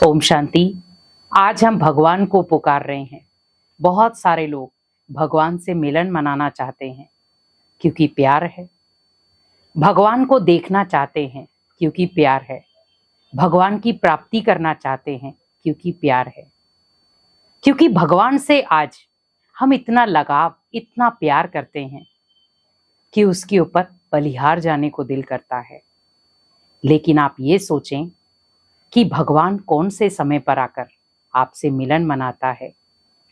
ओम शांति। आज हम भगवान को पुकार रहे हैं। बहुत सारे लोग भगवान से मिलन मनाना चाहते हैं क्योंकि प्यार है। भगवान को देखना चाहते हैं क्योंकि प्यार है। भगवान की प्राप्ति करना चाहते हैं क्योंकि प्यार है। क्योंकि भगवान से आज हम इतना लगाव, इतना प्यार करते हैं कि उसके ऊपर बलिहार जाने को दिल करता है। लेकिन आप ये सोचें कि भगवान कौन से समय पर आकर आपसे मिलन मनाता है,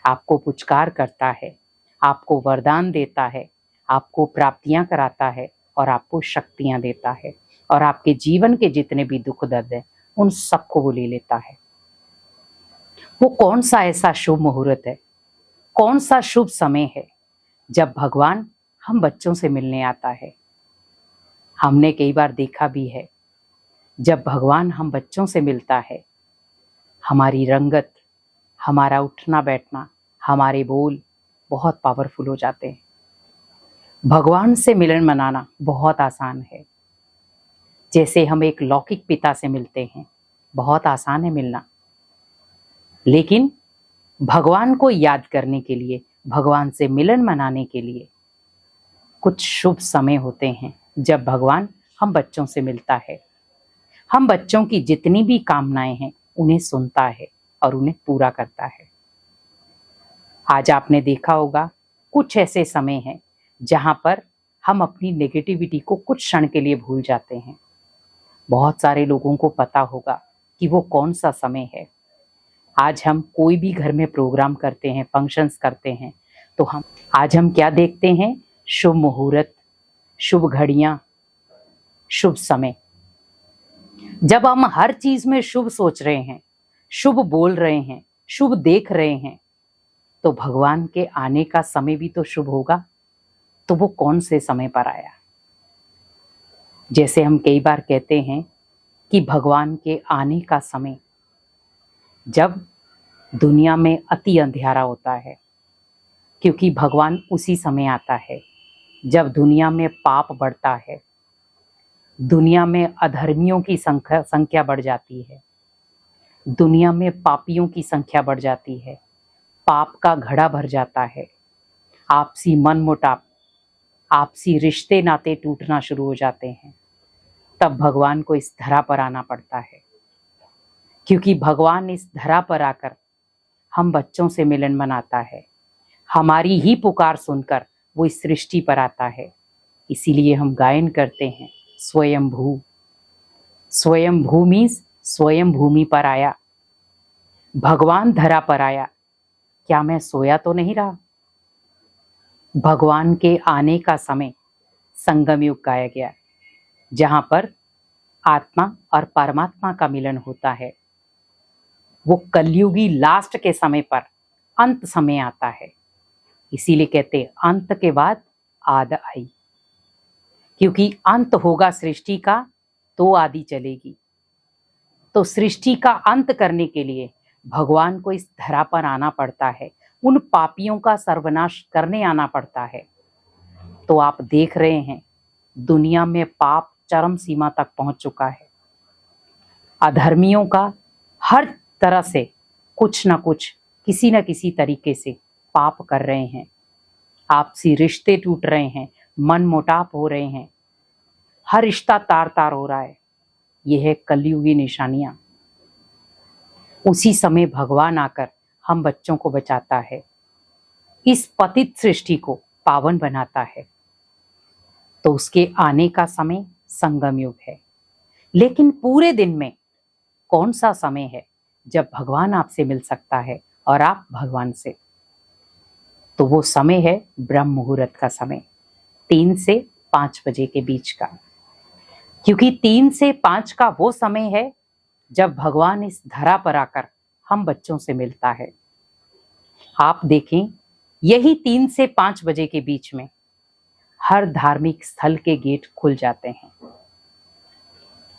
आपको पुचकार करता है, आपको वरदान देता है, आपको प्राप्तियां कराता है और आपको शक्तियां देता है और आपके जीवन के जितने भी दुख दर्द हैं उन सबको वो ले लेता है। वो कौन सा ऐसा शुभ मुहूर्त है, कौन सा शुभ समय है जब भगवान हम बच्चों से मिलने आता है। हमने कई बार देखा भी है, जब भगवान हम बच्चों से मिलता है, हमारी रंगत, हमारा उठना बैठना, हमारे बोल बहुत पावरफुल हो जाते हैं। भगवान से मिलन मनाना बहुत आसान है। जैसे हम एक लौकिक पिता से मिलते हैं, बहुत आसान है मिलना। लेकिन भगवान को याद करने के लिए, भगवान से मिलन मनाने के लिए कुछ शुभ समय होते हैं जब भगवान हम बच्चों से मिलता है। हम बच्चों की जितनी भी कामनाएं हैं उन्हें सुनता है और उन्हें पूरा करता है। आज आपने देखा होगा कुछ ऐसे समय हैं जहां पर हम अपनी नेगेटिविटी को कुछ क्षण के लिए भूल जाते हैं। बहुत सारे लोगों को पता होगा कि वो कौन सा समय है। आज हम कोई भी घर में प्रोग्राम करते हैं, फंक्शंस करते हैं, तो हम क्या देखते हैं? शुभ मुहूर्त, शुभ घड़ियां, शुभ समय। जब हम हर चीज में शुभ सोच रहे हैं, शुभ बोल रहे हैं, शुभ देख रहे हैं, तो भगवान के आने का समय भी तो शुभ होगा। तो वो कौन से समय पर आया? जैसे हम कई बार कहते हैं कि भगवान के आने का समय जब दुनिया में अति अंधेरा होता है, क्योंकि भगवान उसी समय आता है जब दुनिया में पाप बढ़ता है, दुनिया में अधर्मियों की संख्या बढ़ जाती है, दुनिया में पापियों की संख्या बढ़ जाती है, पाप का घड़ा भर जाता है, आपसी मनमुटाव, आपसी रिश्ते नाते टूटना शुरू हो जाते हैं। तब भगवान को इस धरा पर आना पड़ता है, क्योंकि भगवान इस धरा पर आकर हम बच्चों से मिलन मनाता है। हमारी ही पुकार सुनकर वो इस सृष्टि पर आता है। इसीलिए हम गायन करते हैं, स्वयं भू। स्वयं भूमि, स्वयं भूमि पर आया, भगवान धरा पर आया, क्या मैं सोया तो नहीं रहा? भगवान के आने का समय संगम युग गाया गया, जहां पर आत्मा और परमात्मा का मिलन होता है। वो कलयुगी लास्ट के समय पर अंत समय आता है। इसीलिए कहते अंत के बाद आद आई, क्योंकि अंत होगा सृष्टि का तो आदि चलेगी। तो सृष्टि का अंत करने के लिए भगवान को इस धरा पर आना पड़ता है, उन पापियों का सर्वनाश करने आना पड़ता है। तो आप देख रहे हैं दुनिया में पाप चरम सीमा तक पहुंच चुका है। अधर्मियों का हर तरह से कुछ ना कुछ, किसी न किसी तरीके से पाप कर रहे हैं। आपसी रिश्ते टूट रहे हैं, मन मोटाप हो रहे हैं, हर रिश्ता तार तार हो रहा है। यह है कलयुगी निशानियां। उसी समय भगवान आकर हम बच्चों को बचाता है, इस पतित सृष्टि को पावन बनाता है। तो उसके आने का समय संगम युग है। लेकिन पूरे दिन में कौन सा समय है जब भगवान आपसे मिल सकता है और आप भगवान से? तो वो समय है ब्रह्म मुहूर्त का समय, 3 से 5 बजे के बीच का। क्योंकि 3 से 5 का वो समय है जब भगवान इस धरा पर आकर हम बच्चों से मिलता है। आप देखें, यही 3 से 5 बजे के बीच में हर धार्मिक स्थल के गेट खुल जाते हैं,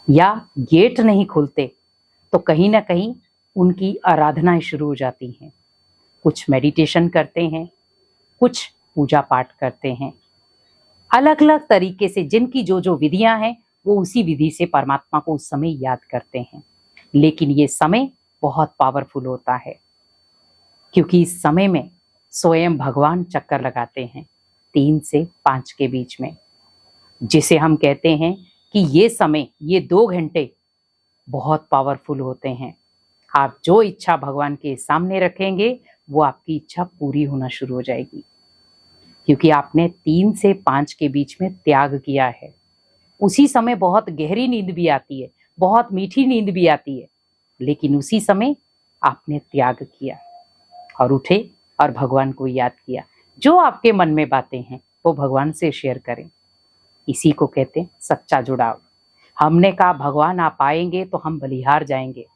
या गेट नहीं खुलते तो कहीं ना कहीं उनकी आराधनाएं शुरू हो जाती हैं। कुछ मेडिटेशन करते हैं, कुछ पूजा पाठ करते हैं, अलग अलग तरीके से जिनकी जो जो विधियां हैं वो उसी विधि से परमात्मा को उस समय याद करते हैं। लेकिन ये समय बहुत पावरफुल होता है, क्योंकि इस समय में स्वयं भगवान चक्कर लगाते हैं 3 से 5 के बीच में, जिसे हम कहते हैं कि ये समय, ये 2 घंटे बहुत पावरफुल होते हैं। आप जो इच्छा भगवान के सामने रखेंगे वो आपकी इच्छा पूरी होना शुरू हो जाएगी, क्योंकि आपने 3 से 5 के बीच में त्याग किया है। उसी समय बहुत गहरी नींद भी आती है, बहुत मीठी नींद भी आती है, लेकिन उसी समय आपने त्याग किया और उठे और भगवान को याद किया। जो आपके मन में बातें हैं वो भगवान से शेयर करें। इसी को कहते हैं सच्चा जुड़ाव। हमने कहा भगवान आप आएंगे तो हम बलिहार जाएंगे।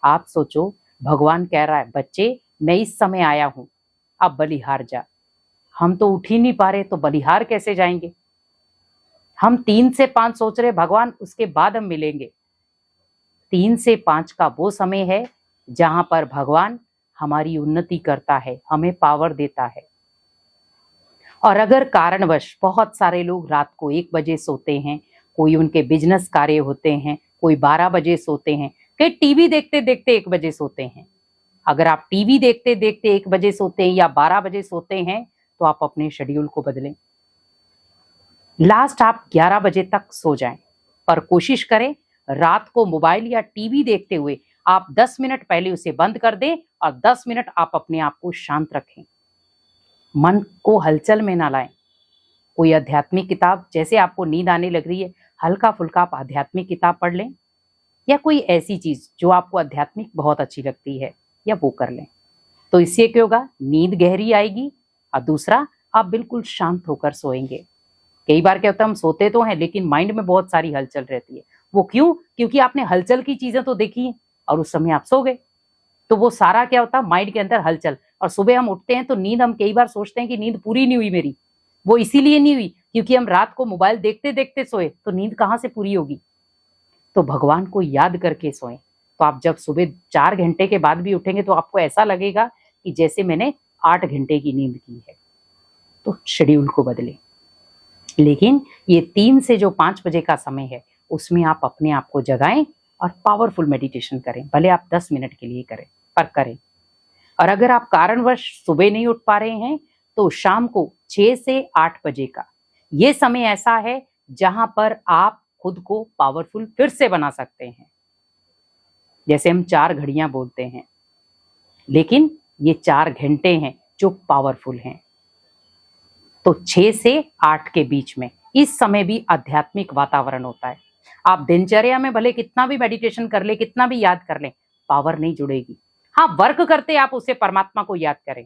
आप सोचो, भगवान कह रहा है बच्चे मैं इस समय आया हूं, अब बलिहार जा। हम तो उठ ही नहीं पा रहे तो बलिहार कैसे जाएंगे? हम 3 से 5 सोच रहे भगवान उसके बाद हम मिलेंगे। 3 से 5 का वो समय है जहां पर भगवान हमारी उन्नति करता है, हमें पावर देता है। और अगर कारणवश बहुत सारे लोग रात को 1 बजे सोते हैं, कोई उनके बिजनेस कार्य होते हैं, कोई 12 बजे सोते हैं, कई टीवी देखते देखते 1 बजे सोते हैं। अगर आप टीवी देखते देखते 1 बजे सोते हैं या 12 बजे सोते हैं तो आप अपने शेड्यूल को बदलें। लास्ट आप 11 बजे तक सो जाएं, पर कोशिश करें रात को मोबाइल या टीवी देखते हुए आप 10 मिनट पहले उसे बंद कर दें और 10 मिनट आप अपने आप को शांत रखें। मन को हलचल में ना लाएं। कोई आध्यात्मिक किताब, जैसे आपको नींद आने लग रही है, हल्का फुल्का आप आध्यात्मिक किताब पढ़ लें, या कोई ऐसी चीज जो आपको आध्यात्मिक बहुत अच्छी लगती है या वो कर लें। तो इससे क्या होगा, नींद गहरी आएगी और दूसरा आप बिल्कुल शांत होकर सोएंगे। कई बार क्या होता है, हम सोते तो हैं लेकिन माइंड में बहुत सारी हलचल रहती है। वो क्यों? क्योंकि आपने हलचल की चीजें तो देखी हैं और उस समय आप सो गए, तो वो सारा क्या होता है, माइंड के अंदर हलचल। और सुबह हम उठते हैं तो नींद, हम कई बार सोचते हैं कि नींद पूरी नहीं हुई मेरी। वो इसीलिए नहीं हुई क्योंकि हम रात को मोबाइल देखते देखते सोए, तो नींद कहाँ से पूरी होगी? तो भगवान को याद करके सोएं। तो आप जब सुबह 4 घंटे के बाद भी उठेंगे तो आपको ऐसा लगेगा कि जैसे मैंने 8 घंटे की नींद की है। तो शेड्यूल को बदलें। लेकिन ये 3 से जो 5 बजे का समय है उसमें आप अपने आप को जगाएं और पावरफुल मेडिटेशन करें। भले आप 10 मिनट के लिए करें, पर करें। और अगर आप कारणवश सुबह नहीं उठ पा रहे हैं तो शाम को 6 से 8 बजे का ये समय ऐसा है जहां पर आप खुद को पावरफुल फिर से बना सकते हैं। जैसे हम 4 घड़ियां बोलते हैं, लेकिन ये 4 घंटे हैं जो पावरफुल हैं। तो 6 से 8 के बीच में इस समय भी आध्यात्मिक वातावरण होता है। आप दिनचर्या में भले कितना भी मेडिटेशन कर ले, कितना भी याद कर ले, पावर नहीं जुड़ेगी। हाँ, वर्क करते आप उसे परमात्मा को याद करें,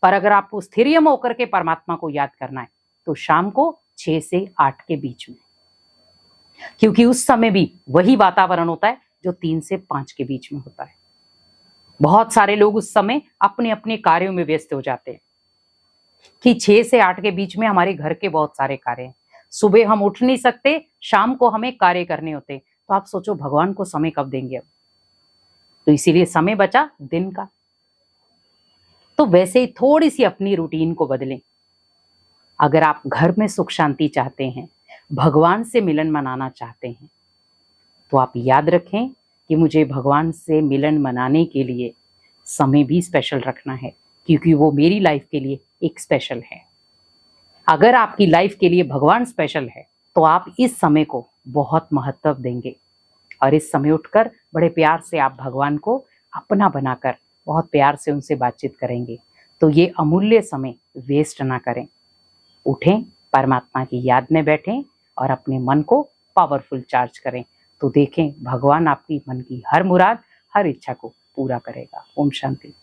पर अगर आपको स्थिरियम होकर के परमात्मा को याद करना है तो शाम को 6 से 8 के बीच में, क्योंकि उस समय भी वही वातावरण होता है जो 3 से 5 के बीच में होता है। बहुत सारे लोग उस समय अपने अपने कार्यों में व्यस्त हो जाते हैं कि 6 से 8 के बीच में हमारे घर के बहुत सारे कार्य हैं। सुबह हम उठ नहीं सकते, शाम को हमें कार्य करने होते, तो आप सोचो भगवान को समय कब देंगे अब? तो इसीलिए समय बचा दिन का। तो वैसे ही थोड़ी सी अपनी रूटीन को बदलें। अगर आप घर में सुख शांति चाहते हैं, भगवान से मिलन मनाना चाहते हैं, तो आप याद रखें कि मुझे भगवान से मिलन मनाने के लिए समय भी स्पेशल रखना है, क्योंकि वो मेरी लाइफ के लिए एक स्पेशल है। अगर आपकी लाइफ के लिए भगवान स्पेशल है तो आप इस समय को बहुत महत्व देंगे और इस समय उठकर बड़े प्यार से आप भगवान को अपना बनाकर बहुत प्यार से उनसे बातचीत करेंगे। तो ये अमूल्य समय वेस्ट ना करें। उठें, परमात्मा की याद में बैठें और अपने मन को पावरफुल चार्ज करें। तो देखें भगवान आपकी मन की हर मुराद, हर इच्छा को पूरा करेगा। ओम शांति।